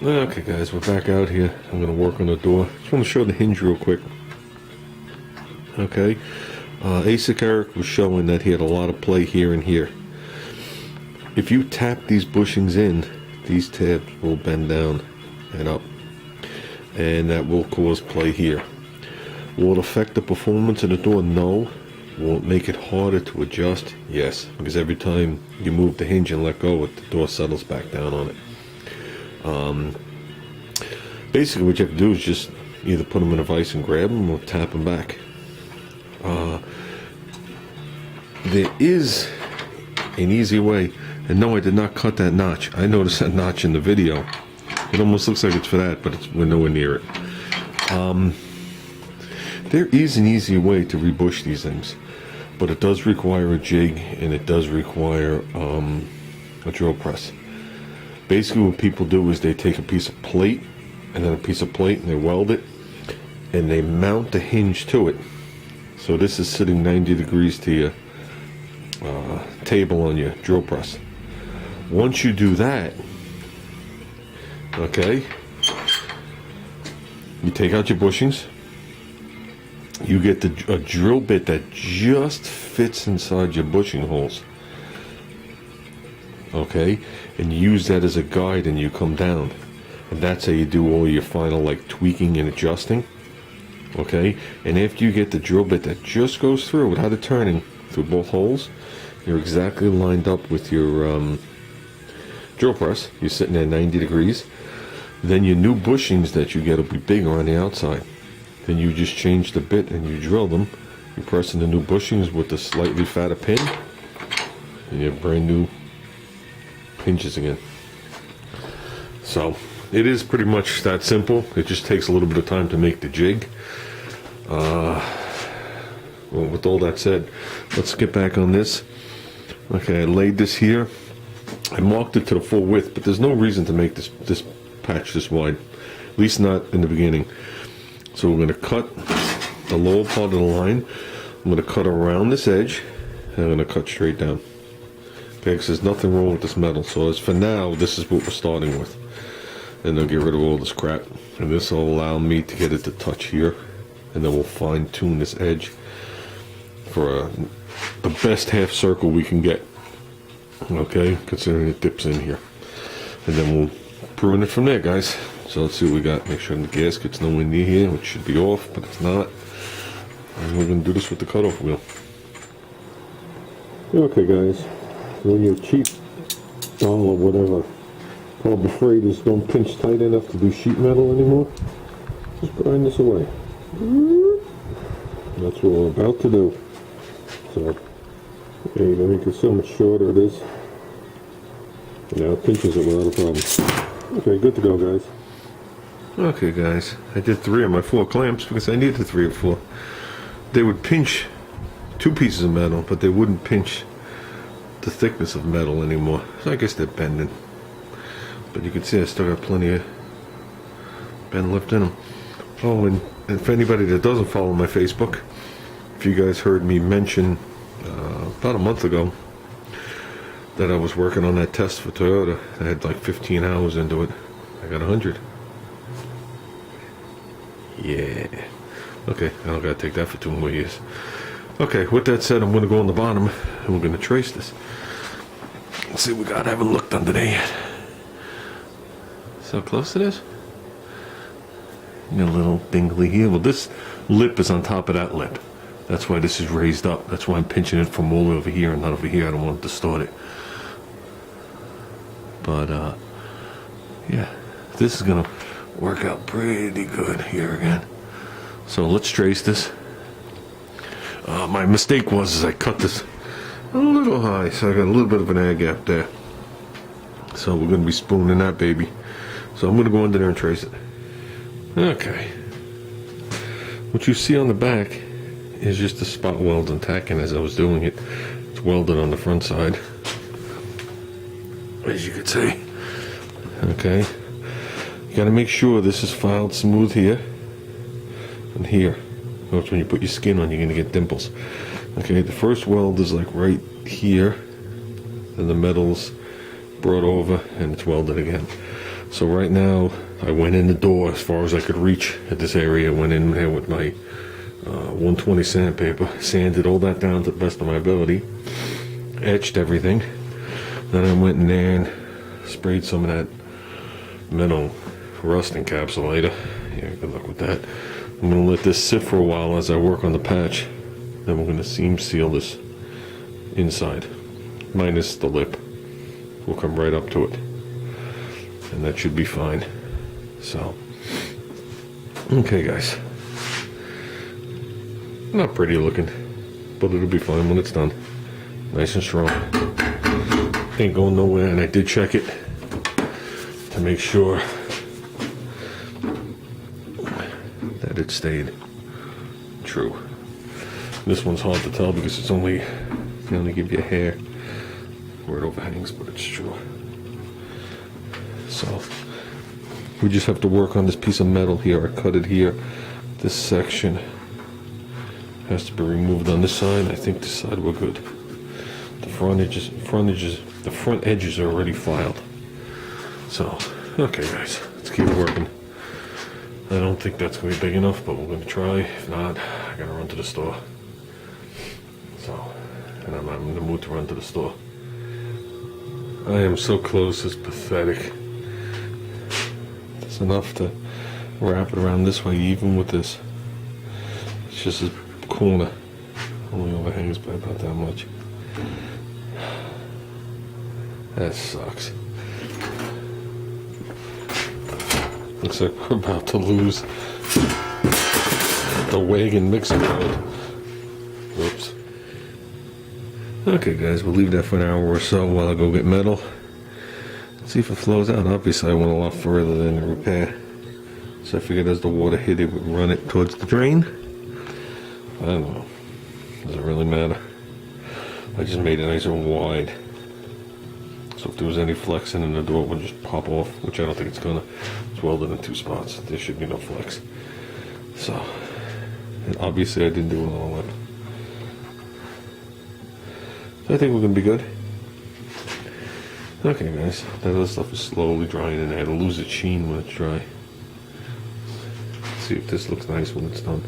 Okay guys, we're back out here. I'm going to work on the door. Just want to show the hinge real quick. Okay, ASIC Eric was showing that he had a lot of play here and here. If you tap these bushings in, these tabs will bend down and up, and that will cause play here. Will it affect the performance of the door? No. Will it make it harder to adjust? Yes, because every time you move the hinge and let go, the door settles back down on it. Basically what you have to do is just either put them in a vise and grab them or tap them back. There is an easy way, and no, I did not cut that notch. I noticed that notch in the video. It almost looks like it's for that, but we're nowhere near it. There is an easy way to rebush these things, but it does require a jig, and it does require a drill press. Basically what people do is they take a piece of plate and then a piece of plate and they weld it and they mount the hinge to it. So this is sitting 90 degrees to your table on your drill press. Once you do that, okay, you take out your bushings, you get a drill bit that just fits inside your bushing holes. Okay, and you use that as a guide and you come down, and that's how you do all your final like tweaking and adjusting. Okay, and after you get the drill bit that just goes through without it turning through both holes, you're exactly lined up with your drill press. You're sitting at 90 degrees. Then your new bushings that you get will be bigger on the outside. Then you just change the bit and you drill them. You press in the new bushings with the slightly fatter pin, and you have brand new hinges again. So it is pretty much that simple. It just takes a little bit of time to make the jig. Well, with all that said, let's get back on this. Okay, I laid this here. I marked it to the full width, but there's no reason to make this patch this wide, at least not in the beginning. So we're going to cut the lower part of the line. I'm going to cut around this edge, and I'm going to cut straight down. Okay, because there's nothing wrong with this metal. So as for now, this is what we're starting with. And then get rid of all this crap. And this will allow me to get it to touch here. And then we'll fine tune this edge for the best half circle we can get. Okay, considering it dips in here. And then we'll prune it from there, guys. So let's see what we got. Make sure the gasket's nowhere near here, which should be off, but it's not. And we're going to do this with the cutoff wheel. Okay, guys. When your cheap doll or whatever called Freighters don't pinch tight enough to do sheet metal anymore, just grind this away. That's what we're about to do. So there you go. You can see how much shorter it is. Now it pinches it without a problem. Okay, good to go, guys. Okay, guys. I did 3 of my 4 clamps because I needed 3 or 4. They would pinch 2 pieces of metal, but they wouldn't pinch the thickness of metal anymore. So I guess they're bending. But you can see I still got plenty of bend left in them. Oh, and for anybody that doesn't follow my Facebook, if you guys heard me mention about a month ago that I was working on that test for Toyota, I had like 15 hours into it. I got 100. Yeah. Okay, I don't gotta take that for 2 more years. Okay, with that said, I'm gonna go on the bottom and we're gonna trace this. Let's see what we got. I haven't looked under there yet. So close it is. Got a little dingly here. Well, this lip is on top of that lip. That's why this is raised up. That's why I'm pinching it from all the way over here and not over here. I don't want to distort it. But, yeah, this is going to work out pretty good here again. So let's trace this. My mistake was I cut this a little high, so I got a little bit of an air gap there. So we're going to be spooning that baby. So I'm going to go under there and trace it. Okay. What you see on the back is just a spot weld and tacking as I was doing it. It's welded on the front side, as you can see. Okay. You got to make sure this is filed smooth here and here. That's when you put your skin on, you're going to get dimples. Okay, the first weld is like right here. Then the metal's brought over and it's welded again. So right now, I went in the door as far as I could reach at this area. Went in there with my 120 sandpaper, sanded all that down to the best of my ability, etched everything. Then I went in there and sprayed some of that metal rust encapsulator. Yeah, good luck with that. I'm going to let this sit for a while as I work on the patch. Then we're going to seam seal this inside, minus the lip. We'll come right up to it, and that should be fine. So, okay guys, not pretty looking, but it'll be fine when it's done. Nice and strong, ain't going nowhere. And I did check it to make sure that it stayed true. This one's hard to tell because it's only, they only give you a hair where it overhangs, but it's true. So we just have to work on this piece of metal here. I cut it here. This section has to be removed on this side. I think this side we're good. The front edges are already filed. So, okay guys, let's keep working. I don't think that's gonna be big enough, but we're gonna try. If not, I gotta run to the store. So, and I'm not in the mood to run to the store. I am so close, it's pathetic. It's enough to wrap it around this way, even with this. It's just a corner. Only overhangs by about that much. That sucks. Looks like we're about to lose the wagon mixing board. Whoops. Okay guys, we'll leave that for an hour or so while I go get metal. See if it flows out. Obviously I went a lot further than the repair. So I figured as the water hit it would run it towards the drain. I don't know. Does it really matter? I just made it nice and wide. So if there was any flexing in the door, it would just pop off, which I don't think it's gonna. It's welded in 2 spots. There should be no flex. So, and obviously I didn't do it on the lip. So I think we're gonna be good. Okay guys, that other stuff is slowly drying and it'll lose its sheen when it's dry. See if this looks nice when it's done.